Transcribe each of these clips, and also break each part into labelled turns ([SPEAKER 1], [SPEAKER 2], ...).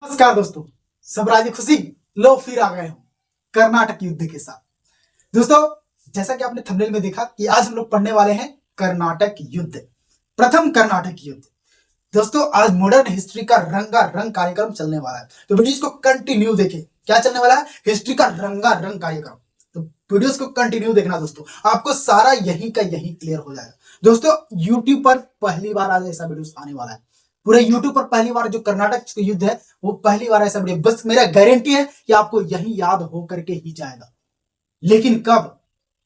[SPEAKER 1] नमस्कार दोस्तों, सब राजी खुशी लो फिर आ गए हूं कर्नाटक युद्ध के साथ। दोस्तों, जैसा कि आपने थंबनेल में देखा कि आज हम लोग पढ़ने वाले हैं कर्नाटक युद्ध, प्रथम कर्नाटक युद्ध। दोस्तों, आज मॉडर्न हिस्ट्री का रंगारंग कार्यक्रम चलने वाला है, तो वीडियोस को कंटिन्यू देखें। क्या चलने वाला है? हिस्ट्री का रंगारंग कार्यक्रम। तो वीडियोस को कंटिन्यू देखना दोस्तों, आपको सारा यही का यही क्लियर हो जाएगा। दोस्तों, यूट्यूब पर पहली बार आज ऐसा वीडियो आने वाला है, पूरे यूट्यूब पर पहली बार जो कर्नाटक युद्ध है वो पहली बार ऐसा वीडियो, बस मेरा गारंटी है कि आपको यही याद होकर के ही जाएगा। लेकिन कब?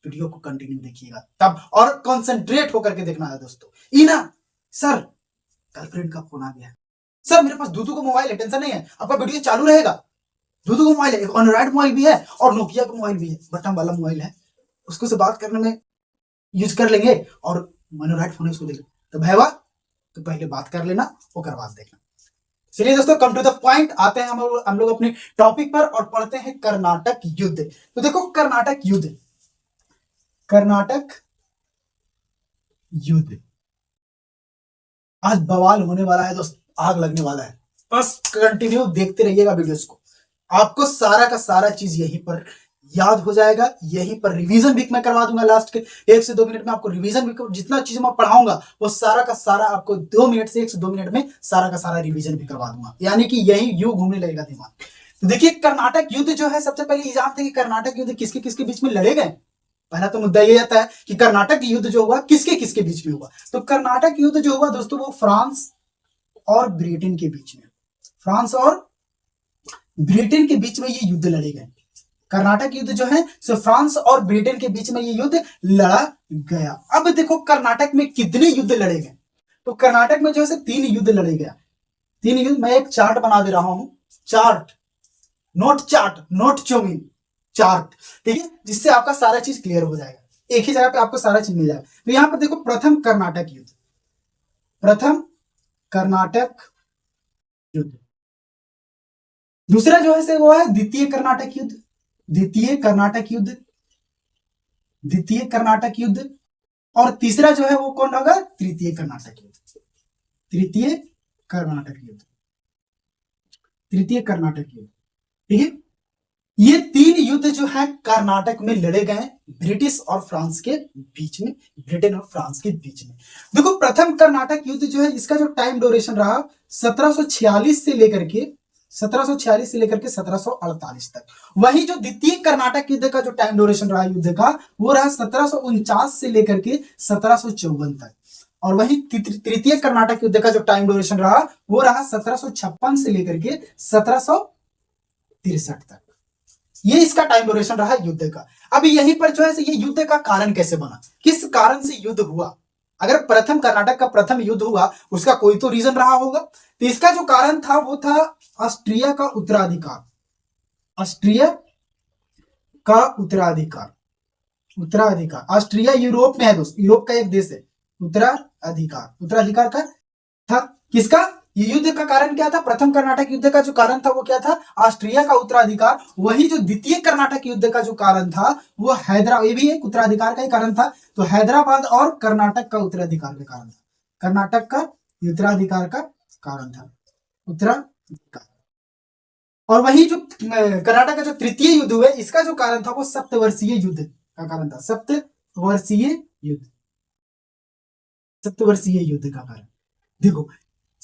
[SPEAKER 1] वीडियो को कंटिन्यू देखिएगा तब, और कंसंट्रेट होकर के देखना है दोस्तों। इना सर, गर्लफ्रेंड का फोन आ गया। सर, मेरे पास दूधू का मोबाइल है, टेंशन नहीं है, आपका वीडियो चालू रहेगा। दूधू का मोबाइल है, एक एंड्रॉइड मोबाइल भी है और नोकिया का मोबाइल भी है, बटन वाला मोबाइल है, उसको से बात करने में यूज कर लेंगे और एंड्रॉइड फोन है उसको देख। तो भैया तो पहले बात कर लेना, ओकर बाद देखना। चलिए दोस्तों, कम टू द पॉइंट आते हैं हम लोग अपने टॉपिक पर और पढ़ते हैं कर्नाटक युद्ध। तो देखो, कर्नाटक युद्ध आज बवाल होने वाला है दोस्त, आग लगने वाला है। बस कंटिन्यू देखते रहिएगा वीडियोस को, आपको सारा का सारा चीज यहीं पर याद हो जाएगा। यहीं पर रिवीजन भी मैं करवा दूंगा, लास्ट के 1 से 2 मिनट में आपको रिवीजन भी, जितना चीज मैं पढ़ाऊंगा वो सारा का सारा आपको 2 मिनट से 1 से 2 मिनट में सारा का सारा रिवीजन भी करवा दूंगा, यानी कि यही यूं घूमने लगेगा दिमाग। तो देखिए, कर्नाटक युद्ध जो है, सबसे पहले ये जानते हैं कि कर्नाटक युद्ध किसके किसके बीच में लड़े गए। पहला तो मुद्दा ये आता है कि कर्नाटक युद्ध जो हुआ किसके किसके बीच में हुआ। तो कर्नाटक युद्ध जो हुआ दोस्तों, वो फ्रांस और ब्रिटेन के बीच में, फ्रांस और ब्रिटेन के बीच में ये युद्ध लड़े गए। कर्नाटक युद्ध जो है सो फ्रांस और ब्रिटेन के बीच में ये युद्ध लड़ा गया। अब देखो, कर्नाटक में कितने युद्ध लड़े गए। तो कर्नाटक में जो है 3 युद्ध लड़े गया। 3 युद्ध, मैं एक चार्ट बना दे रहा हूं, चार्ट, नोट चौमिन, चार्ट, ठीक है, जिससे आपका सारा चीज क्लियर हो जाएगा, एक ही जगह पे आपको सारा चीज मिल जाएगा। तो यहां पर देखो, प्रथम कर्नाटक युद्ध, प्रथम कर्नाटक युद्ध। दूसरा जो है वो है द्वितीय कर्नाटक युद्ध, द्वितीय कर्नाटक युद्ध, द्वितीय कर्नाटक युद्ध। और तीसरा जो है वो कौन होगा? तृतीय कर्नाटक युद्ध, तृतीय कर्नाटक युद्ध, तृतीय कर्नाटक युद्ध, ठीक है। ये 3 युद्ध जो है कर्नाटक में लड़े गए, ब्रिटिश और फ्रांस के बीच में, ब्रिटेन और फ्रांस के बीच में। देखो, प्रथम कर्नाटक युद्ध जो है इसका जो टाइम ड्यूरेशन रहा 1746 से लेकर के 1748 तक। वही जो द्वितीय कर्नाटक युद्ध का जो टाइम ड्यूरेशन रहा युद्ध का, वो रहा 1749 से लेकर के 1754 तक। और वही तृतीय कर्नाटक युद्ध का जो टाइम ड्यूरेशन रहा वो रहा 1756 से लेकर के 1763 तक। ये इसका टाइम ड्यूरेशन रहा युद्ध का। अभी यहीं पर जो है ये युद्ध का कारण कैसे बना, किस कारण से युद्ध हुआ। अगर प्रथम कर्नाटक का प्रथम युद्ध हुआ, उसका कोई तो रीजन रहा होगा। तो इसका जो कारण था वो था ऑस्ट्रिया का उत्तराधिकार, ऑस्ट्रिया का उत्तराधिकार, उत्तराधिकार। ऑस्ट्रिया यूरोप में है दोस्त, यूरोप का एक देश है। उत्तराधिकार, उत्तराधिकार का था किसका? ये युद्ध का कारण क्या था? प्रथम कर्नाटक युद्ध का जो कारण था वो क्या था? ऑस्ट्रिया का उत्तराधिकार। वही जो द्वितीय कर्नाटक युद्ध का जो कारण था वो हैदराबाद, ये भी एक उत्तराधिकार का ही कारण था। तो हैदराबाद और कर्नाटक का उत्तराधिकार का कारण था, कर्नाटक का उत्तराधिकार का कारण था, उत्तराधिकार। और वही जो कर्नाटक का जो तृतीय युद्ध हुआ, इसका जो कारण था वो सप्तवर्षीय युद्ध का कारण था, सप्तवर्षीय युद्ध, सप्तवर्षीय युद्ध का कारण। देखो,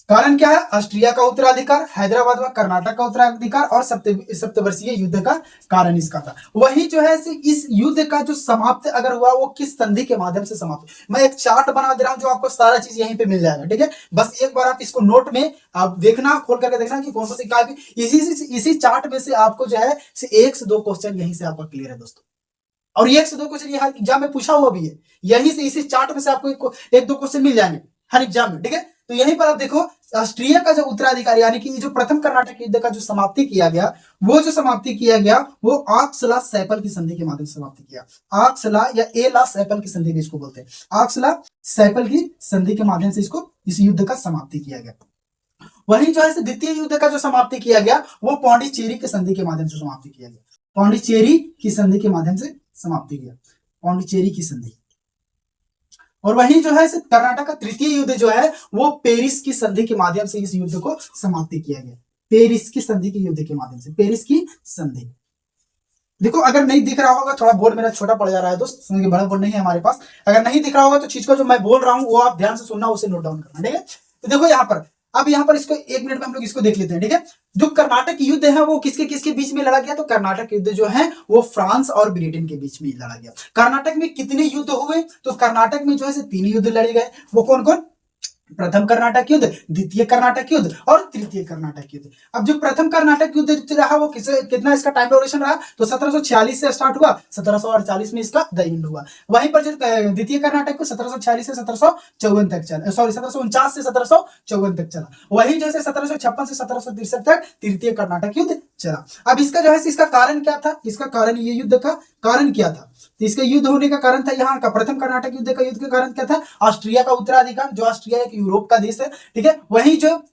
[SPEAKER 1] कारण क्या है? ऑस्ट्रिया का उत्तराधिकार, हैदराबाद व कर्नाटक का उत्तराधिकार और सप्तवर्षीय युद्ध का कारण इसका था। वही जो है इस युद्ध का जो समाप्त अगर हुआ वो किस संधि के माध्यम से समाप्त। मैं एक चार्ट बना दे रहा हूं जो आपको सारा चीज यहीं पे मिल जाएगा, ठीक है। बस एक बार आप इसको नोट में आप देखना, खोल करके देखना कि कौन सा सिक्का है। इसी चार्ट में से आपको जो है 1 से 2 क्वेश्चन यहीं से आपका क्लियर है दोस्तों। और 1 से 2 क्वेश्चन यहाँ एग्जाम में पूछा हुआ भी है, यहीं से इसी चार्ट में से आपको 1-2 क्वेश्चन मिल जाएंगे हर एग्जाम में, ठीक है। तो यहीं पर आप देखो, ऑस्ट्रिया का जो उत्तराधिकारी यानी कि जो प्रथम कर्नाटक युद्ध का जो समाप्ति किया गया, वो जो समाप्ति किया गया वो आक्सला-सैपल की संधि के माध्यम से समाप्ति किया। आक्सला या एला-सैपल की संधि भी इसको बोलते हैं। आक्सला-सैपल की संधि के माध्यम से इसको इस युद्ध का समाप्ति किया गया। वही जो है द्वितीय युद्ध का जो समाप्ति किया गया वो पौंडीचेरी की संधि के माध्यम से समाप्ति किया गया, पौंडीचेरी की संधि के माध्यम से समाप्ति किया, पौंडीचेरी की संधि। और वही जो है कर्नाटक का तृतीय युद्ध जो है वो पेरिस की संधि के माध्यम से इस युद्ध को समाप्ति किया गया, पेरिस की संधि के युद्ध के माध्यम से, पेरिस की संधि। देखो अगर नहीं दिख रहा होगा, थोड़ा बोर्ड मेरा छोटा पड़ जा रहा है दोस्त, बड़ा बोर्ड नहीं है हमारे पास, अगर नहीं दिख रहा होगा तो चीज को जो मैं बोल रहा हूँ वो आप ध्यान से सुनना, उसे नोट डाउन करना, ठीक है। तो देखो यहाँ पर, अब यहाँ पर इसको 1 मिनट में हम लोग इसको देख लेते हैं, ठीक है। जो कर्नाटक युद्ध है वो किसके किसके बीच में लड़ा गया, तो कर्नाटक युद्ध जो है वो फ्रांस और ब्रिटेन के बीच में लड़ा गया। कर्नाटक में कितने युद्ध हुए, तो कर्नाटक में जो है 3 युद्ध लड़े गए। वो कौन कौन, प्रथम कर्नाटक युद्ध, द्वितीय कर्नाटक युद्ध और तृतीय कर्नाटक युद्ध। अब जो प्रथम कर्नाटक युद्ध रहा वो कितना इसका टाइम ड्यूरेशन रहा, तो 1746 से स्टार्ट हुआ, 1748 में इसका द एंड हुआ। वहीं पर जो द्वितीय कर्नाटक को 1746 से 1754 तक चला, सॉरी 1749 से 1754 तक चला। वहीं जैसे 1756 से 1763 तक तृतीय कर्नाटक युद्ध चला। अब इसका जो है इसका कारण क्या था, इसका कारण, ये युद्ध का कारण क्या था, तो इसका युद्ध होने का कारण था, यहाँ का प्रथम कर्नाटक युद्ध का युद्ध का कारण क्या था, ऑस्ट्रिया का उत्तराधिकार, जो ऑस्ट्रिया एक यूरोप का देश है, ठीक है। वहीं जो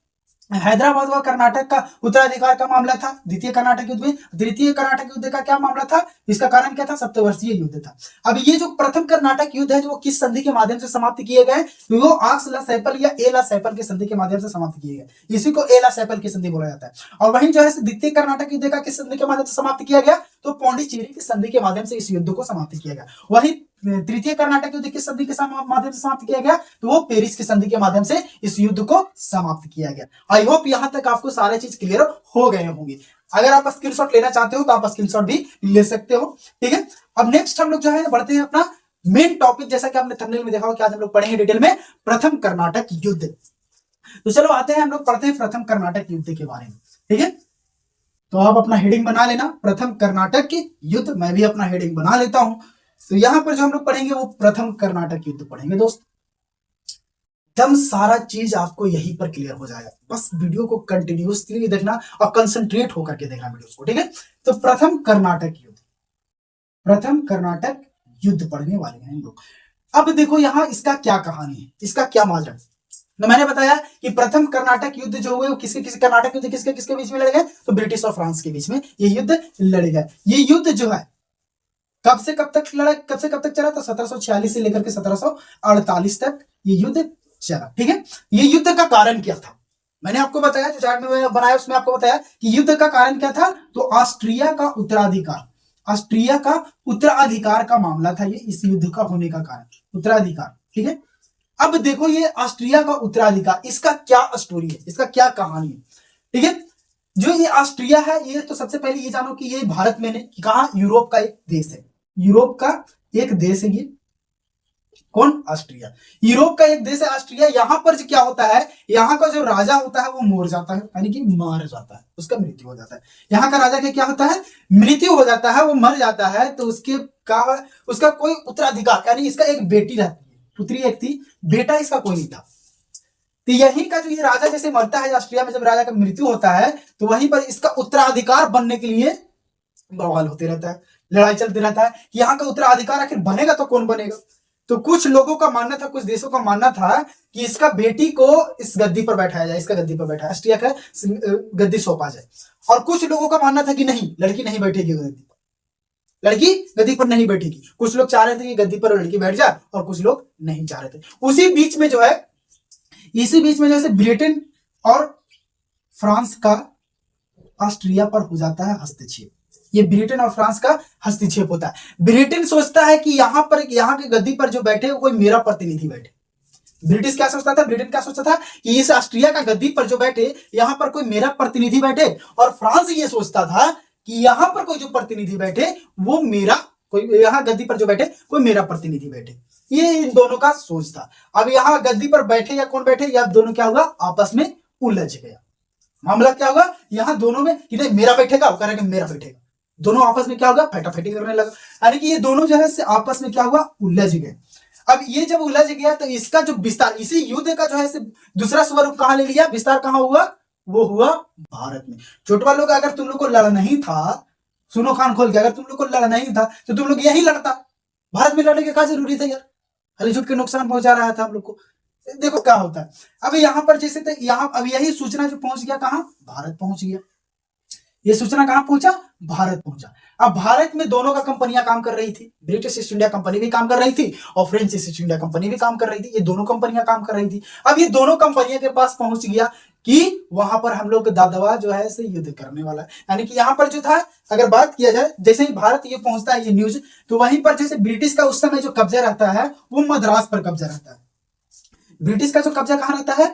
[SPEAKER 1] हैदराबाद व कर्नाटक का उत्तराधिकार का मामला था द्वितीय कर्नाटक युद्ध में। तृतीय कर्नाटक युद्ध का क्या मामला था, इसका कारण क्या था, सप्तवर्षीय युद्ध था। अब ये जो प्रथम कर्नाटक युद्ध है जो किस संधि के माध्यम से समाप्त किए गए, तो वो आक्स-ला-सैपल या ए-ला-सैपल की संधि के माध्यम से समाप्त किए गए, इसी को ए-ला-सैपल की संधि बोला जाता है। और वहीं जो है द्वितीय कर्नाटक युद्ध का किस संधि के माध्यम से समाप्त किया गया, तो पौंडीचेरी की संधि के माध्यम से इस युद्ध को समाप्त किया गया। वहीं तृतीय कर्नाटक युद्ध किस संधि के माध्यम से समाप्त किया गया, तो वो पेरिस की संधि के माध्यम से इस युद्ध को समाप्त किया गया। आई होप यहां तक आपको सारे चीज क्लियर हो गए होंगे। अगर आप स्क्रीनशॉट लेना चाहते हो तो आप स्क्रीनशॉट भी ले सकते हो, ठीक है। अब नेक्स्ट हम लोग जो है बढ़ते हैं अपना मेन टॉपिक, जैसा कि आपने थंबनेल में देखा हो कि आज हम लोग पढ़ेंगे डिटेल में प्रथम कर्नाटक युद्ध। तो चलो आते हैं, हम लोग पढ़ते हैं प्रथम कर्नाटक युद्ध के बारे में, ठीक है। तो आप अपना हेडिंग बना लेना, प्रथम कर्नाटक युद्ध, मैं भी अपना हेडिंग बना लेता हूं। तो यहां पर जो हम लोग पढ़ेंगे वो प्रथम कर्नाटक युद्ध पढ़ेंगे दोस्त। एकदम सारा चीज आपको यहीं पर क्लियर हो जाएगा, बस वीडियो को कंटिन्यूसली देखना और कंसंट्रेट होकर के देखना वीडियो को, ठीक है। तो प्रथम कर्नाटक युद्ध, प्रथम कर्नाटक युद्ध पढ़ने वाले हैं हम लोग। अब देखो यहाँ इसका क्या कहानी है, इसका क्या माजरा। तो मैंने बताया कि प्रथम कर्नाटक युद्ध जो हुए वो किसके कर्नाटक युद्ध किसके किसके बीच में लड़े गए, तो ब्रिटिश और फ्रांस के बीच में ये युद्ध लड़े गए। ये युद्ध जो है कब से कब तक लड़ा, कब से कब तक चला, तो 1746 से लेकर के 1748 तक ये युद्ध चला, ठीक है। ये युद्ध का कारण क्या था, मैंने आपको बताया, जो चार्ट में बनाया उसमें आपको बताया कि युद्ध का कारण क्या था, तो ऑस्ट्रिया का उत्तराधिकार, ऑस्ट्रिया का उत्तराधिकार का मामला था ये, इस युद्ध का होने का कारण उत्तराधिकार, ठीक है। अब देखो ये ऑस्ट्रिया का उत्तराधिकार, इसका क्या स्टोरी है, इसका क्या कहानी है, ठीक है। जो ये ऑस्ट्रिया है, ये तो सबसे पहले ये जानो कि ये भारत में नहीं, कहा, यूरोप का एक देश है, यूरोप का एक देश है ये, कौन, ऑस्ट्रिया, यूरोप का एक देश है ऑस्ट्रिया। यहां पर क्या होता है, यहाँ का जो राजा होता है वो मर जाता है, यानी कि मार जाता है, उसका मृत्यु हो जाता है। यहाँ का राजा का क्या होता है, मृत्यु हो जाता है, वो मर जाता है, तो उसका कोई उत्तराधिकार, यानी इसका एक बेटी रहती है, पुत्री एक थी, बेटा इसका कोई नहीं था। तो यहीं का जो ये राजा जैसे मरता है ऑस्ट्रिया में, जब राजा का मृत्यु होता है तो वहीं पर इसका उत्तराधिकार बनने के लिए बवाल होते रहता है, लड़ाई चलते रहता है। यहाँ का उत्तराधिकार आखिर बनेगा तो कौन बनेगा, तो कुछ लोगों का मानना था, कुछ देशों का मानना था कि इसका बेटी को इस गद्दी पर बैठाया जाए, इसका गद्दी पर बैठाया, ऑस्ट्रिया का गद्दी सौंपा जाए। और कुछ लोगों का मानना था कि नहीं, लड़की नहीं बैठेगी गद्दी पर, लड़की गद्दी पर नहीं बैठेगी। कुछ लोग चाह रहे थे कि गद्दी पर लड़की बैठ जाए और कुछ लोग नहीं चाह रहे थे। उसी बीच में जो है, इसी बीच में जैसे ब्रिटेन और फ्रांस का ऑस्ट्रिया पर हो जाता है हस्तक्षेप। ये ब्रिटेन और फ्रांस का हस्तक्षेप होता है। ब्रिटेन सोचता है कि यहाँ के गद्दी पर जो बैठे कोई मेरा प्रतिनिधि बैठे। ब्रिटिश क्या सोचता था, ब्रिटेन क्या सोचता था कि इस ऑस्ट्रिया का गद्दी पर जो बैठे, यहाँ पर कोई मेरा प्रतिनिधि बैठे। और फ्रांस ये सोचता था कि यहाँ पर कोई जो प्रतिनिधि बैठे वो मेरा, कोई यहाँ गद्दी पर जो बैठे कोई मेरा प्रतिनिधि बैठे। ये इन दोनों का सोच था। अब यहाँ गद्दी पर बैठे या कौन बैठे, या दोनों क्या हुआ, आपस में उलझ गया। मामला क्या हुआ, यहाँ दोनों में कि नहीं मेरा बैठेगा, वो कह रहे मेरा बैठेगा, दोनों आपस में क्या होगा, फटाफटी करने लगा। यानी कि ये दोनों जो है आपस में क्या हुआ, उलझ गए। अब ये जब उलझ गया तो इसका जो विस्तार, इसी युद्ध का जो है दूसरा स्वरूप कहां ले लिया, विस्तार कहां हुआ, वो हुआ भारत में। छोटवा लोग, अगर तुम लोग को लड़ना नहीं था, सुनो कान खोल के, अगर तुम लोग को लड़ना नहीं था तो तुम लोग यही लड़ता, भारत में लड़ने की क्या जरूरी था यार, खाली झूठ के नुकसान पहुंचा रहा था हम लोग को। देखो क्या होता है। अब यहाँ पर जैसे तो यहाँ अब यही सूचना जो पहुंच गया कहां, भारत पहुंच गया। ये सूचना कहां पहुंचा, भारत पहुंचा। अब भारत में दोनों का कंपनियां काम कर रही थी, ब्रिटिश ईस्ट इंडिया कंपनी भी काम कर रही थी और फ्रेंच ईस्ट इंडिया कंपनी भी काम कर रही थी। ये दोनों कंपनियां काम कर रही थी। अब ये दोनों कंपनियों के पास पहुंच गया कि वहां पर हम लोग दादवा जो है से युद्ध करने वाला है। यानी कि यहाँ पर जो था, अगर बात किया जाए, जैसे ही भारत ये पहुंचता है ये न्यूज, तो वहीं पर जैसे ब्रिटिश का उस समय जो कब्जा रहता है वो मद्रास पर कब्जा रहता है। ब्रिटिश का जो कब्जा कहाँ रहता है,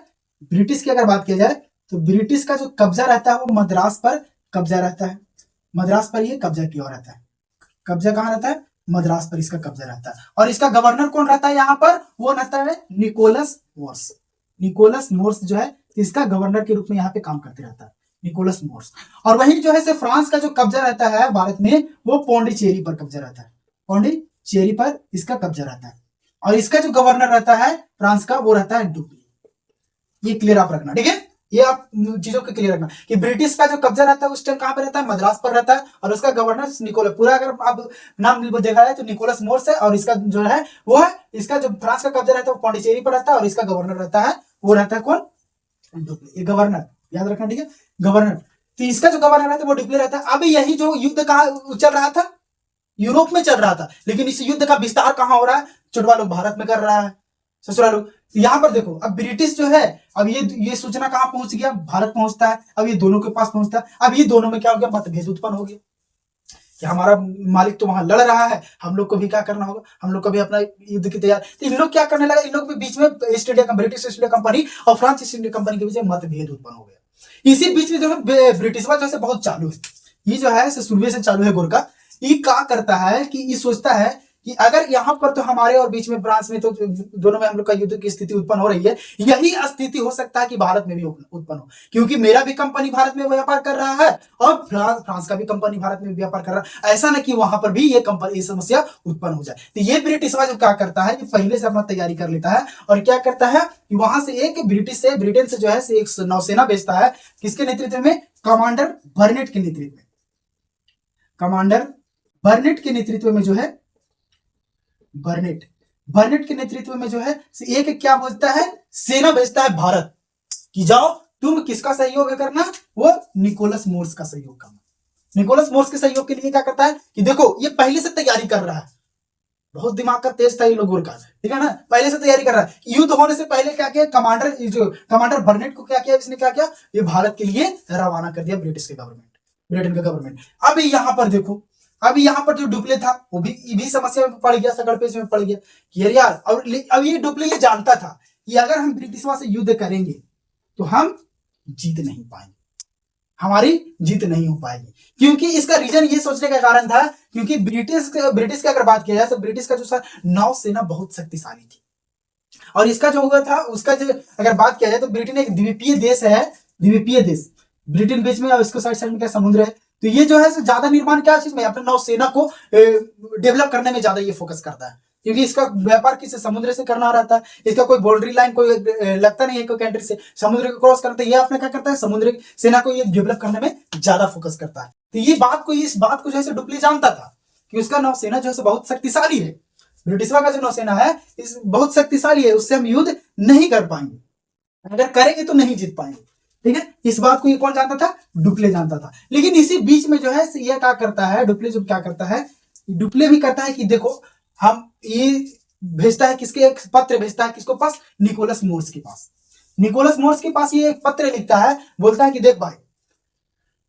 [SPEAKER 1] ब्रिटिश की अगर बात किया जाए तो ब्रिटिश का जो कब्जा रहता है वो मद्रास पर कब्जा रहता है। मद्रास पर ये कब्जा किया रहता है। कब्जा कहाँ रहता है, मद्रास पर इसका कब्जा रहता है। और इसका गवर्नर कौन रहता है यहाँ पर, वो रहता है निकोलस मोर्स। निकोलस मोर्स जो है इसका गवर्नर के रूप में यहाँ पे काम करते रहता है, निकोलस मोर्स। और वहीं जो है से फ्रांस का जो कब्जा रहता है भारत में, वो पौंडीचेरी पर कब्जा रहता है। पौंडीचेरी पर इसका कब्जा रहता है। और इसका जो गवर्नर रहता है फ्रांस का, वो रहता है डुप्ली। ये क्लियर आप रखना, ठीक है। ये आप चीजों को क्लियर रखना कि ब्रिटिश का जो कब्जा रहता है उस टाइम कहां पर रहता है, मद्रास पर रहता है। और उसका गवर्नर निकोलस, पूरा अगर आप नाम देखा जाए तो निकोलस मोर्स है। और इसका जो है वो है, इसका जो फ्रांस का कब्जा रहता है वो पौंडीचेरी पर रहता है। और इसका गवर्नर रहता है, वो रहता है कौन, डुप्ली। ये गवर्नर याद रखना, ठीक है, गवर्नर। तो इसका जो गवर्नर रहता है वो डुप्ली रहता है। अब यही जो युद्ध कहां चल रहा था, यूरोप में चल रहा था। लेकिन इस युद्ध का विस्तार कहां हो रहा है, चुटवा लोग भारत में कर रहा है, ससुरा लोग। यहां पर देखो, अब ब्रिटिश जो है, अब ये सूचना कहां पहुंच गया, भारत पहुंचता है। अब ये दोनों के पास पहुंचता है। अब ये दोनों में क्या हो गया, मतभेद उत्पन्न हो गया कि हमारा मालिक तो वहां लड़ रहा है, हम लोग को भी क्या करना होगा, हम लोग को भी अपना युद्ध की तैयार। तो इन लोग क्या करने लगा, इन लोग के बीच में ब्रिटिश ईस्ट इंडिया कंपनी और फ्रांस ईस्ट इंडिया कंपनी के बीच में मतभेद उत्पन्न हो गया। इसी बीच में जो है ब्रिटिशवा जो है बहुत चालू है, ये जो है शुरू से चालू है गोरखा। ये क्या करता है कि ये सोचता है कि अगर यहाँ पर तो हमारे और बीच में फ्रांस में तो दोनों में हम लोग का युद्ध की स्थिति उत्पन्न हो रही है, यही स्थिति हो सकता है कि भारत में भी उत्पन्न हो, क्योंकि मेरा भी कंपनी भारत में व्यापार कर रहा है और फ्रांस का भी कंपनी भारत में व्यापार कर रहा है। ऐसा ना कि वहां पर भी ये समस्या उत्पन्न हो जाए। तो ये ब्रिटिशवा जो क्या करता है कि पहले से अपना तैयारी कर लेता है और क्या करता है कि वहां से एक ब्रिटेन से जो है एक नौसेना भेजता है। किसके नेतृत्व में, कमांडर बर्नेट के नेतृत्व में। कमांडर बर्नेट के नेतृत्व में जो है, बर्नेट के नेतृत्व में जो है एक क्या बोलता है, सेना भेजता है भारत कि जाओ तुम किसका सहयोग करना, वो निकोलस मोर्स का सहयोग करना। निकोलस मोर्स के सहयोग के लिए क्या करता है कि देखो ये पहले से तैयारी कर रहा है, बहुत दिमाग का तेज था ये लोगों का, ठीक है ना, पहले से तैयारी कर रहा है। युद्ध होने से पहले क्या किया, कमांडर बर्नेट को क्या किया, इसने क्या किया, ये भारत के लिए रवाना कर दिया ब्रिटिश का गवर्नमेंट। अब यहां पर देखो, अब यहाँ पर जो डुप्ले था वो भी समस्या में पड़ गया, सकड़ पेच में पड़ गया कि यार। और अब ये डुप्ले ये जानता था कि अगर हम ब्रिटिशवा से युद्ध करेंगे तो हम जीत नहीं पाएंगे, हमारी जीत नहीं हो पाएगी। क्योंकि इसका रीजन ये सोचने का कारण था क्योंकि ब्रिटिश की अगर बात किया जाए तो ब्रिटिश का जो नौसेना बहुत शक्तिशाली थी। और इसका जो हुआ था उसका जो अगर बात किया जाए तो ब्रिटेन एक द्वीपीय देश है, द्वीपीय देश। ब्रिटेन बीच में और इसको साइड में क्या समुद्र है, तो ये जो है ज्यादा निर्माण क्या चीज में, अपने नौसेना को डेवलप करने में ज्यादा ये फोकस करता है। क्योंकि इसका व्यापार किसी समुद्र से करना रहता है, इसका कोई बाउंड्री लाइन कोई लगता नहीं है कोई कंट्री से, समुद्र को क्रॉस करते, ये अपने क्या करता है, समुद्री सेना को ये डेवलप करने में ज्यादा फोकस करता है। तो ये इस बात को जो है डुप्ली जानता था कि उसका नौसेना जो है बहुत शक्तिशाली है। ब्रिटिशवा का जो नौसेना है इस बहुत शक्तिशाली है, उससे हम युद्ध नहीं कर पाएंगे, अगर करेंगे तो नहीं जीत पाएंगे, ठीक है। इस बात को ये कौन जानता था, डुप्ले जानता था। लेकिन इसी बीच में जो है ये क्या करता है, डुप्ले जो क्या करता है, डुप्ले भी करता है कि देखो हम ये भेजता है किसके, एक पत्र भेजता है किसको पास, निकोलस मोर्स के पास। निकोलस मोर्स के पास ये एक पत्र लिखता है, बोलता है कि देख भाई,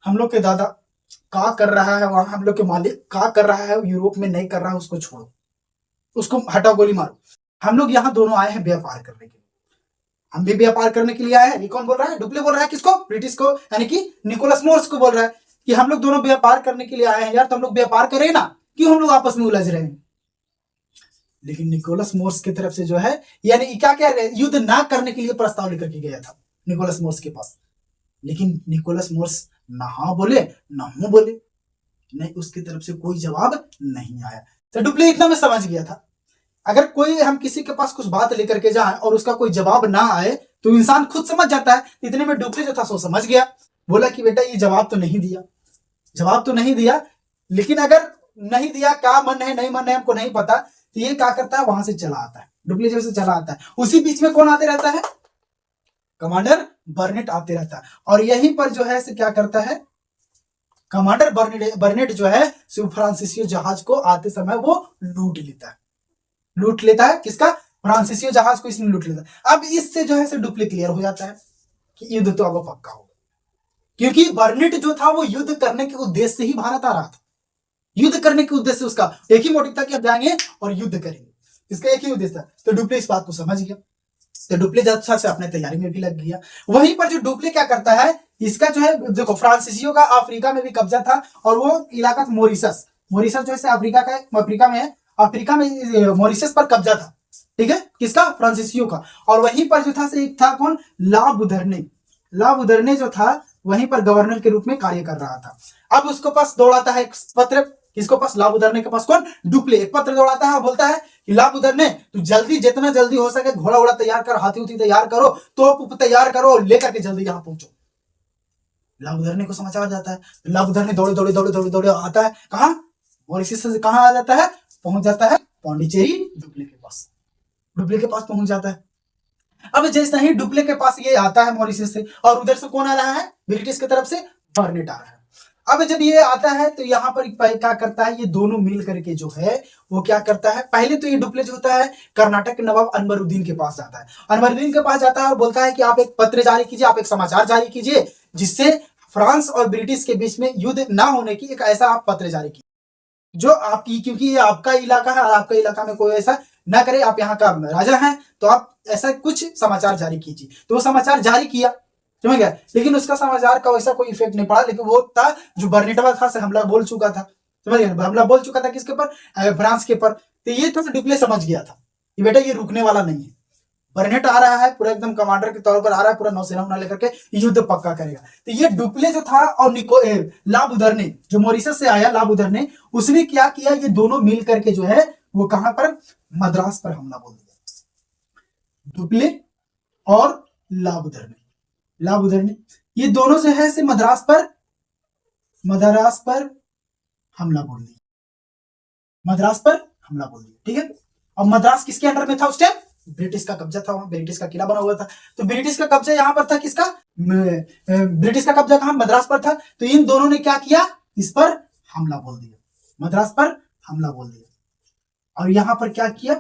[SPEAKER 1] हम लोग के दादा क्या कर रहा है वहां, हम लोग के मालिक क्या कर रहा है यूरोप में नहीं कर रहा है, उसको छोड़ो, उसको हटाओ, गोली मारो। हम लोग यहाँ दोनों आए हैं व्यापार करने के लिए, हम भी व्यापार करने के लिए आए हैं। ये कौन बोल रहा है, डुप्ले बोल रहा है किसको, ब्रिटिश को, यानी कि निकोलस मोर्स को बोल रहा है कि हम लोग दोनों व्यापार करने के लिए आए हैं यार, तो हम लोग व्यापार करें ना, क्यों हम लोग आपस में उलझ रहे हैं। लेकिन निकोलस मोर्स की तरफ से जो है यानी क्या क्या युद्ध ना करने के लिए प्रस्ताव लेकर के गया था निकोलस मोर्स के पास। लेकिन निकोलस मोर्स ना हाँ बोले ना हूं बोले, नहीं उसकी तरफ से कोई जवाब नहीं आया। तो डुप्ले इतना में समझ गया था, अगर कोई हम किसी के पास कुछ बात लेकर के जाए और उसका कोई जवाब ना आए तो इंसान खुद समझ जाता है। इतने में डुप्ले जो था सो समझ गया, बोला कि बेटा ये जवाब तो नहीं दिया, लेकिन अगर नहीं दिया, क्या मन है नहीं मन है हमको नहीं पता, तो ये क्या करता है, वहां से चला आता है, डुप्ले जब से चला आता है। उसी बीच में कौन आते रहता है, कमांडर बर्नेट आते रहता है। और यहीं पर जो है क्या करता है, कमांडर बर्नेट जो है फ्रांसीसी जहाज को आते समय वो लूट लेता है किसका, फ्रांसीसी जहाज को इसने लूट लेता है। अब इससे जो है डुप्ले क्लियर हो जाता है कि युद्ध तो अब पक्का होगा, क्योंकि बर्नेट जो था वो युद्ध करने के उद्देश्य से ही भारत आ रहा था। युद्ध करने के उद्देश्य से उसका एक ही मोटिव था कि अब जाएंगे और युद्ध करेंगे, इसका एक ही उद्देश्य था। तो डुप्ले इस बात को समझ गया, तो डुप्ले अच्छा से अपने तैयारी में भी लग गया। वहीं पर जो डुप्ले क्या करता है, इसका जो है देखो फ्रांसीसियों का अफ्रीका में भी कब्जा था, और वो इलाका मॉरिशस, मॉरिशस जो है अफ्रीका का, अफ्रीका में है, अफ्रीका में मॉरिशस पर कब्जा था, ठीक है, किसका, फ्रांसीसियों का। और वहीं पर जो था से एक था कौन, ला बुधरने, ला बुधरने जो था वहीं पर गवर्नर के रूप में कार्य कर रहा था। अब उसके पास दौड़ाता है एक पत्र, किसको पास, ला बुधरने के पास कौन, डुप्ले, एक पत्र दौड़ाता है और बोलता है कि ला बुधरने तू जल्दी, जितना जल्दी हो सके घोड़ा उड़ा तैयार कर, हाथी उथी तैयार करो, तोप तैयार करो, लेकर के जल्दी यहाँ पहुंचो। ला बुधरने को समाचार जाता है, ला बुधरने दौड़े दौड़े दौड़े दौड़े दौड़े आता है, कहाँ, मॉरिशस से कहाँ आ जाता है, पहुंच जाता है पौंडीचेरी, डुप्ले के पास, डुप्ले के पास पहुंच जाता है। अब जैसे ही डुप्ले के पास ये आता है मॉरिशस से, और उधर से कौन आ रहा है, ब्रिटिश की तरफ से बर्नेट आ रहा है। अब जब ये आता है तो यहाँ पर क्या करता है, ये दोनों मिल करके जो है वो क्या करता है, पहले तो ये डुप्ले जो होता है कर्नाटक के नवाब अनवरुद्दीन के पास जाता है, अनवरुद्दीन के पास जाता है और बोलता है कि आप एक पत्र जारी कीजिए, आप एक समाचार जारी कीजिए, जिससे फ्रांस और ब्रिटिश के बीच में युद्ध ना होने की एक ऐसा आप पत्र जारी कीजिए जो आपकी, क्योंकि ये आपका इलाका है और आपका इलाका में कोई ऐसा ना करे, आप यहाँ का राजा हैं, तो आप ऐसा कुछ समाचार जारी कीजिए। तो वो समाचार जारी किया, समझ गया, लेकिन उसका समाचार का वैसा कोई इफेक्ट नहीं पड़ा, लेकिन वो था जो बर्नेटवा था से हमला बोल चुका था, समझ गया, हमला बोल चुका था किसके ऊपर, फ्रांस के ऊपर। तो ये तो डुप्ले समझ गया था कि बेटा ये रुकने वाला नहीं है, बर्नेट आ रहा है पूरा एकदम कमांडर के तौर पर आ रहा है, पूरा नौसेना लेकर के युद्ध पक्का करेगा। तो ये डुप्ले जो था और ला बुधरने जो मॉरिशस से आया, ला बुधरने, उसने क्या किया, ये दोनों मिल करके जो है वो कहां पर, मद्रास पर हमला बोल दिया। डुप्ले और ला बुधरने, ला बुधरने ये दोनों जो है से मद्रास पर हमला बोल दिया, मद्रास पर हमला बोल दिया, ठीक है। और मद्रास किसके अंडर में था उस टाइम, ब्रिटिश का कब्जा था, वहां ब्रिटिश का किला बना हुआ था, तो ब्रिटिश का कब्जा यहां पर था, किसका, ब्रिटिश का कब्जा कहां, मद्रास पर था। तो इन दोनों ने क्या किया, इस पर हमला बोल दिया, मद्रास पर हमला बोल दिया। और यहां पर क्या किया,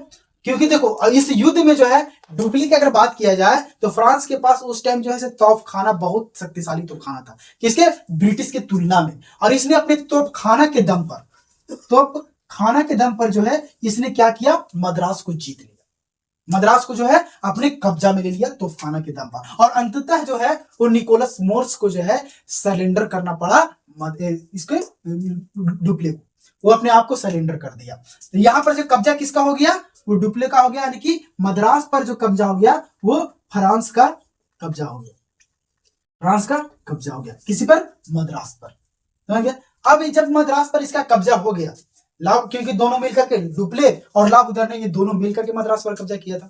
[SPEAKER 1] क्योंकि देखो इस युद्ध में जो है डुप्ले की अगर बात किया जाए तो फ्रांस के पास उस टाइम जो है तोपखाना, बहुत शक्तिशाली तोपखाना था, किसके, ब्रिटिश के तुलना में। और इसने अपने तोपखाना के दम पर जो है इसने क्या किया, मद्रास को जीत लिया, मद्रास को जो है अपने कब्जा में ले लिया तोपखाना के दम पर। और अंततः जो है वो निकोलस मोर्स को जो है सरेंडर करना पड़ा, इसको डुप्ले को, वो अपने आप को सरेंडर कर दिया। तो यहां पर जो कब्जा किसका हो गया, वो डुप्ले का हो गया, यानी कि मद्रास पर जो कब्जा हो गया वो फ्रांस का कब्जा हो गया, फ्रांस का कब्जा हो गया, किसी पर, मद्रास पर, समझ गया। अब जब मद्रास पर इसका कब्जा हो गया, क्योंकि दोनों मिलकर के, डुप्ले और ला बुधरने ये दोनों मिलकर के मद्रास पर कब्जा किया था।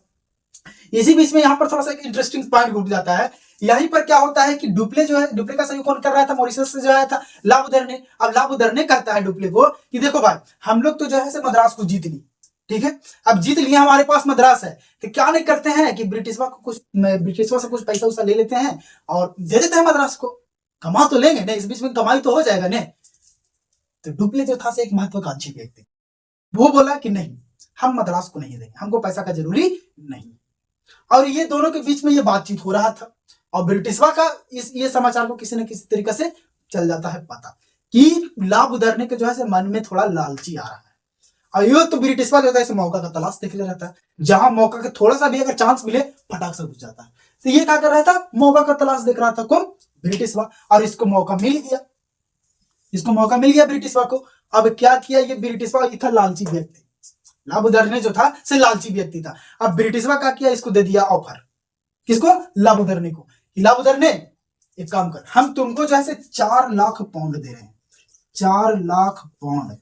[SPEAKER 1] इसी बीच में यहाँ पर थोड़ा सा एक इंटरेस्टिंग पॉइंट घुट जाता है, यहीं पर क्या होता है कि डुप्ले जो है, डुप्ले का सहयोग कौन कर रहा था, मॉरिशस से जो आया था, ला बुधरने। अब ला बुधरने कहता है डुप्ले को कि देखो भाई, हम लोग तो जो है मद्रास को जीत ली, ठीक है, अब जीत लिया, हमारे पास मद्रास है, तो क्या नहीं करते हैं कि ब्रिटिशवा से कुछ पैसा उसा ले लेते हैं और दे देते हैं मद्रास को, कमा तो लेंगे नहीं, इस बीच में कमाई तो हो जाएगा नहीं। तो डुप्ले जो था एक महत्वाकांक्षी व्यक्ति, वो बोला कि नहीं, हम मद्रास को नहीं देंगे, हमको पैसा का जरूरी नहीं। और ये दोनों के बीच में ये बातचीत हो रहा था, और ब्रिटिशवा का ये समाचार को किसी न किसी तरीके से चल जाता है पता कि ला बुधरने के जो है मन में थोड़ा लालची आ रहा है। और ये तो ब्रिटिशवा जो है मौका का तलाश देख ले रहता है, जहां मौका का थोड़ा सा भी अगर चांस मिले फटाक से घुस जाता है। तो ये क्या कर रहा था, मौका का तलाश देख रहा था, कौन, ब्रिटिशवा। और इसको मौका मिल गया, इसको मौका मिल गया ब्रिटिशवा को। अब क्या किया, ये ब्रिटिशवा था लालची व्यक्ति, ला बुधरने जो था से लालची व्यक्ति था। अब ब्रिटिशवा क्या किया, इसको दे दिया ऑफर, किसको, ला बुधरने को, ला बुधरने एक काम कर, हम तुमको जो है 4 लाख पाउंड दे रहे हैं, 4 लाख पाउंड,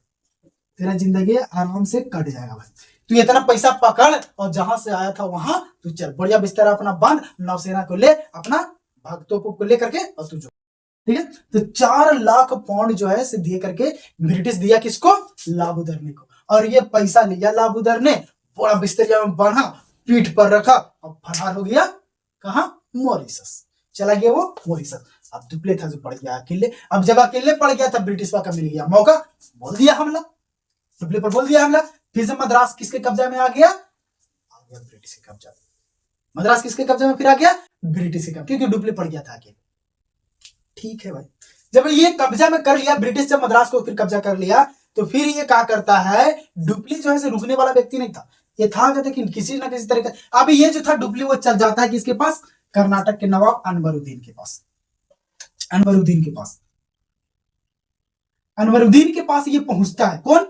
[SPEAKER 1] तेरा जिंदगी आराम से कट जाएगा भाई, तू इतना पैसा पकड़ और जहां से आया था वहां तू चल, बढ़िया बिस्तर अपना बांध, नौसेना को ले, अपना भक्तों को लेकर के और तू जो, ठीक है। तो 4 लाख पाउंड जो है दे करके ब्रिटिश दिया किसको, ला बुधरने को। और ये पैसा लिया ला बुधरने, पूरा बिस्तरिया में बांधा, पीठ पर रखा और फरार हो गया, कहा, मॉरिशस चला गया वो मॉरिशस। अब डुप्ले था जो पड़ गया अकेले, अब जब अकेले पड़ गया था ब्रिटिशवा का मिल गया मौका, बोल दिया हमला, डुप्ले पर बोल दिया हमला, फिर से मद्रास किसके कब्जा में आ गया ब्रिटिश के कब्जा में। मद्रास किसके कब्जे में फिर आ गया? ब्रिटिश के कब्जे, क्योंकि डुप्ले पड़ गया था आगे। ठीक है भाई, जब ये कब्जा में कर लिया ब्रिटिश, जब मद्रास को फिर कब्जा कर लिया, तो फिर ये क्या करता है, डुप्ले जो है रुकने वाला व्यक्ति नहीं था, ये था लेकिन किसी ना किसी तरीके। अब ये जो था डुप्ले वो चल जाता है किसके पास? कर्नाटक के नवाब अनवरुद्दीन के पास। अनवरुद्दीन के पास, अनवरुद्दीन के पास ये पहुंचता है। कौन?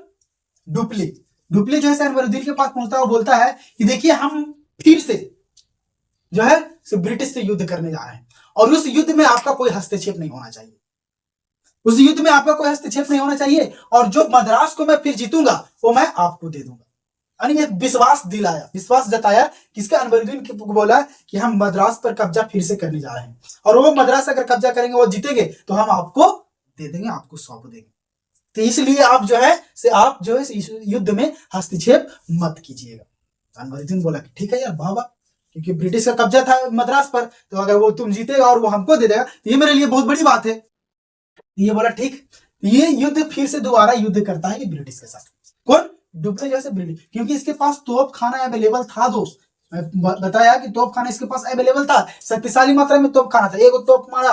[SPEAKER 1] डुप्ले। डुप्ले जो है अनवरुद्दीन के पास पहुंचता है और बोलता है कि देखिए हम फिर से जो है ब्रिटिश से युद्ध करने जा रहे हैं, और उस युद्ध में आपका कोई हस्तक्षेप नहीं होना चाहिए, उस युद्ध में आपका कोई हस्तक्षेप नहीं होना चाहिए, और जो मद्रास को मैं फिर जीतूंगा वो मैं आपको दे दूंगा। यानी एक विश्वास दिलाया, विश्वास जताया किसके? अनवरुद्दीन को बोला कि हम मद्रास पर कब्जा फिर से करने जा रहे हैं, और वो मद्रास अगर कब्जा करेंगे, वो जीतेंगे, तो हम आपको दे देंगे, आपको सौंप देंगे। तो इसलिए आप जो है इस युद्ध में हस्तक्षेप मत कीजिएगा। अनवरुद्दीन बोला कि ठीक है यार, बाबा, क्योंकि ब्रिटिश का कब्जा था मद्रास पर, तो अगर वो तुम जीतेगा और वो हमको दे देगा, तो ये मेरे लिए बहुत बड़ी बात है। ये बोला ठीक। ये युद्ध फिर से दोबारा युद्ध करता है ब्रिटिश के साथ। कौन? डुप्ले जैसे ब्रिटिश, क्योंकि इसके पास तोप खाना अवेलेबल था दोस्त। बताया कि तोप खाना इसके पास अवेलेबल था, शक्तिशाली मात्रा में तोप खाना था। एक तोप मारा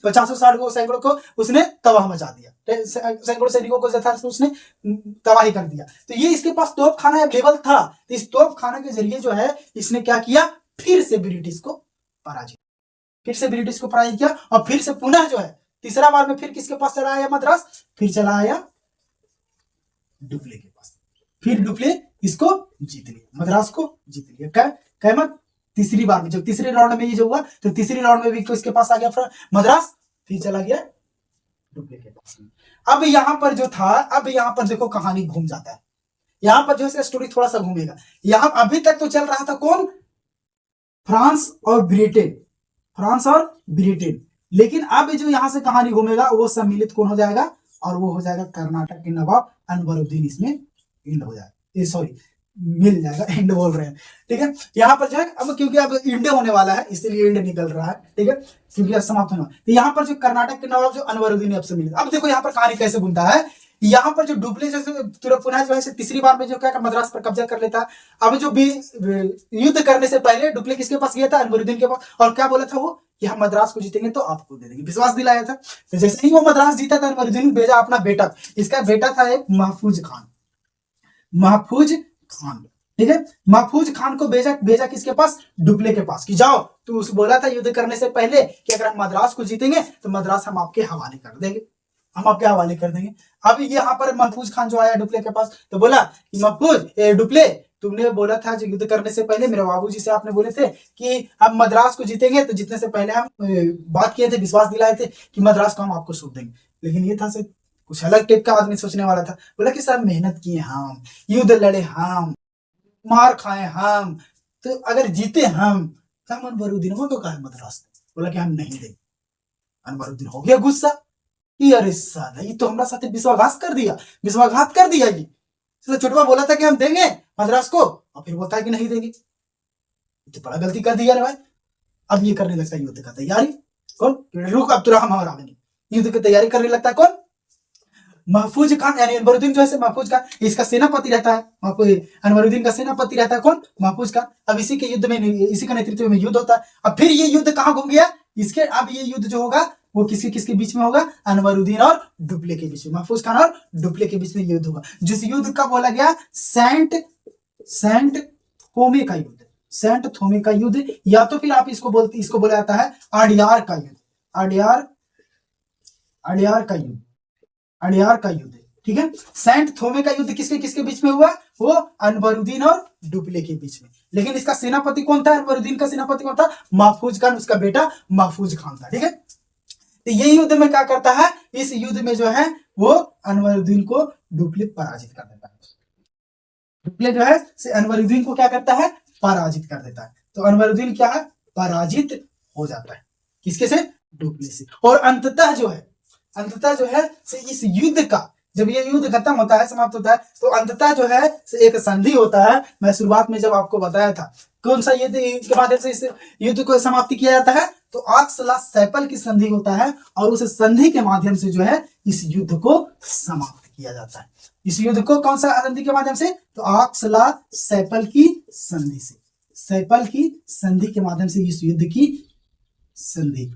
[SPEAKER 1] 50-60 को, सैकड़ों को उसने तबाह मचा दिया, सैकड़ों सैनिकों को जथा उसने तबाही कर दिया। तो ये इसके पास तोप खाना अवेलेबल था, तो इस तोप खाना के जरिए जो है इसने क्या किया, फिर से ब्रिटिश को पराजित किया, और फिर से पुनः जो है तीसरा बार में फिर किसके पास चला आया मद्रास? फिर चला आया डुप्ले के पास। फिर डुप्ले इसको जीत लिया, मद्रास को जीत लिया। कैमत तीसरी बार में, जब तीसरे राउंड में ये जो हुआ, तो तीसरी राउंड में भी इसके पास आ गया मद्रास, फिर चला गया डुप्ले के पास। अब यहां पर जो था, अब यहां पर देखो कहानी घूम जाता है, यहां पर जो है स्टोरी थोड़ा सा घूमेगा। यहां अभी तक तो चल रहा था कौन? फ्रांस और ब्रिटेन, लेकिन अब जो यहां से कहानी घूमेगा वो सम्मिलित कौन हो जाएगा? और वो हो जाएगा कर्नाटक के नवाब अनवरुद्दीन। इसमें एंड हो जाएगा, सॉरी मिल जाएगा, एंड बोल रहे हैं, ठीक है। यहाँ पर जो है अब क्योंकि अब इंड होने वाला है, इसलिए एंड निकल रहा है, ठीक है, क्योंकि अब समाप्त होने वाला। तो यहाँ पर जो कर्नाटक के नवाब जो अनवरुद्दीन अब से मिले। अब देखो यहाँ पर कहानी कैसे बुनता है। यहाँ पर जो डुप्ले जैसे पुनः जो है तीसरी बार में जो क्या मद्रास पर कब्जा कर लेता है। अब जो भी युद्ध करने से पहले डुप्ले किसके पास गया था? अनवरुद्दीन के पास, और क्या बोला था वो कि हम मद्रास को जीतेंगे तो आपको दे देंगे, विश्वास दिलाया था। तो जैसे ही वो मद्रास जीता था, अनवरुद्दीन भेजा अपना बेटा, इसका बेटा था एक महफूज खान, ठीक है। महफूज खान को भेजा किसके पास? डुप्ले के पास, कि जाओ, तू उस बोला था युद्ध करने से पहले कि अगर हम मद्रास को जीतेंगे तो मद्रास हम आपके हवाले कर देंगे, अब यहाँ पर महफूज खान जो आया डुप्ले के पास, तो बोला कि महफूज डुप्ले, तुमने बोला था जो युद्ध करने से पहले मेरे बाबूजी से आपने बोले थे कि हम मद्रास को जीतेंगे, तो जीतने से पहले हम बात किए थे, विश्वास दिलाए थे कि मद्रास को हम आपको सौंप देंगे। लेकिन ये था सर कुछ अलग टाइप का आदमी सोचने वाला था। बोला कि सर मेहनत किए हम, युद्ध लड़े हम, मार खाए हम, तो अगर जीते हम तो हम अनवरुद्दीन को कहा मद्रास। बोला कि हम नहीं देंगे। अनवरुद्दीन हो गया गुस्सा, अरे साला ये तो हमारा साथ विश्वासघात कर दिया ये। छोटवा बोला था कि हम देंगे मद्रास को, और फिर बोलता है कि नहीं देंगे, तो बड़ा गलती कर दिया रे भाई। अब ये करने लगता है युद्ध का तैयारी। कौन? रुक, अब तो हम और आवेंगे। युद्ध की तैयारी करने लगता है कौन? महफूज खान, यानी अनवरुद्दीन जो है महफूज खान, इसका सेनापति रहता है। अनवरुद्दीन का सेनापति रहता है कौन? महफूज खान। अब इसी के युद्ध में, इसी का नेतृत्व में युद्ध होता है। अब फिर ये युद्ध कहां घूम गया? इसके अब ये युद्ध जो होगा वो किसके बीच में होगा? अनवरुद्दीन और डुप्ले के बीच में, महफूज खान और डुप्ले के बीच में युद्ध होगा, जिस युद्ध का बोला गया सेंट थोमे का युद्ध, या तो फिर आप इसको बोला जाता है अडियार का युद्ध, ठीक है। सेंट थोमे का युद्ध किसके बीच में हुआ? वो अनवरुद्दीन और डुप्ले के बीच में। लेकिन इसका सेनापति कौन था? अनवरुद्दीन का सेनापति कौन था? महफूज खान, उसका बेटा महफूज खान था, ठीक है। तो ये युद्ध में क्या करता है? इस युद्ध में जो है वो अनवरुद्दीन को डुप्ले पराजित कर देता है। डुप्ले जो है अनवरुद्दीन को क्या करता है? पराजित कर देता है। तो अनवरुद्दीन क्या है? पराजित हो जाता है। किसके से? डुप्ले से। और अंततः जो है इस युद्ध का, जब ये युद्ध खत्म होता है, समाप्त होता है, तो अंततः जो है एक संधि होता है। मैं शुरुआत में जब आपको बताया था कौन सा युद्ध के माध्यम से इस युद्ध को समाप्ति किया जाता है, तो आक्स-ला-सैपल की संधि होता है, और उस संधि के माध्यम से जो है इस युद्ध को समाप्त किया जाता है। इस युद्ध को कौन सा संधि के माध्यम से? तो आक्स-ला-सैपल की संधि से सैपल की संधि के माध्यम से इस युद्ध की संधि,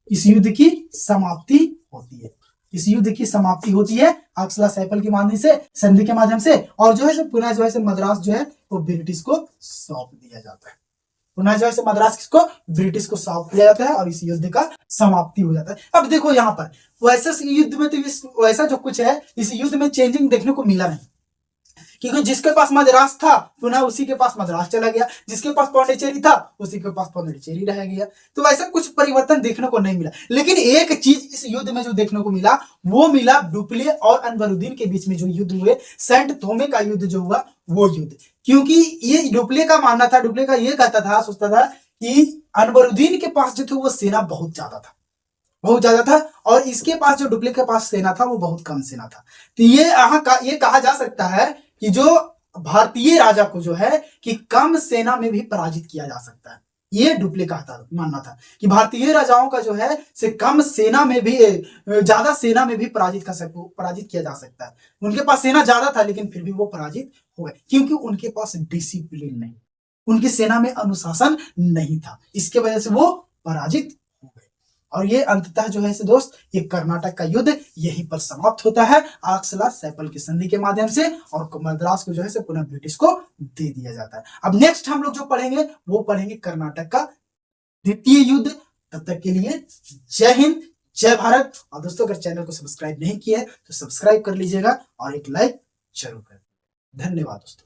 [SPEAKER 1] इस युद्ध की समाप्ति होती है। इस युद्ध की समाप्ति होती है आक्सला सैपल की माध्यम से, संधि के माध्यम से, और जो है पुनः जो है मद्रास जो है वो ब्रिटिश को सौंप दिया जाता है। पुनः जो है मद्रास किसको, ब्रिटिश को सौंप दिया जाता है और इस युद्ध का समाप्ति हो जाता है। अब देखो यहाँ पर वैसे युद्ध में तो वैसा जो कुछ है इस युद्ध में चेंजिंग देखने को मिला नहीं, क्योंकि जिसके पास मद्रास था पुनः उसी के पास मद्रास चला गया, जिसके पास पौंडीचेरी था उसी के पास पौंडीचेरी रह गया। तो ऐसा कुछ परिवर्तन देखने को नहीं मिला। लेकिन एक चीज इस युद्ध में जो देखने को मिला वो मिला डुप्ले और अनवरुद्दीन के बीच में जो युद्ध हुए, सेंट थोमे का युद्ध जो हुआ वो युद्ध, क्योंकि ये डुप्ले का मानना था, डुप्ले का ये कहता था, सोचता था कि अनवरुद्दीन के पास जो था वो सेना बहुत ज्यादा था, बहुत ज्यादा था, और इसके पास जो डुप्ले के पास सेना था वो बहुत कम सेना था। तो ये कहा जा सकता है कि जो भारतीय राजा को जो है कि कम सेना में भी पराजित किया जा सकता है। ये डुप्ले का मानना था कि भारतीय राजाओं का जो है से कम सेना में भी, ज्यादा सेना में भी पराजित किया जा सकता है। उनके पास सेना ज्यादा था लेकिन फिर भी वो पराजित हो गए, क्योंकि उनके पास डिसिप्लिन नहीं, उनकी सेना में अनुशासन नहीं था, इसके वजह से वो पराजित हो गए। और ये अंततः जो है दोस्त ये कर्नाटक का युद्ध यहीं पर समाप्त होता है आक्सला सैपल की संधि के माध्यम से, और मद्रास को जो है पुनः ब्रिटिश को दे दिया जाता है। अब नेक्स्ट हम लोग जो पढ़ेंगे वो पढ़ेंगे कर्नाटक का द्वितीय युद्ध। तब तक के लिए जय हिंद, जय भारत। और दोस्तों अगर चैनल को सब्सक्राइब नहीं किया है तो सब्सक्राइब कर लीजिएगा और एक लाइक जरूर करें। धन्यवाद दोस्तों।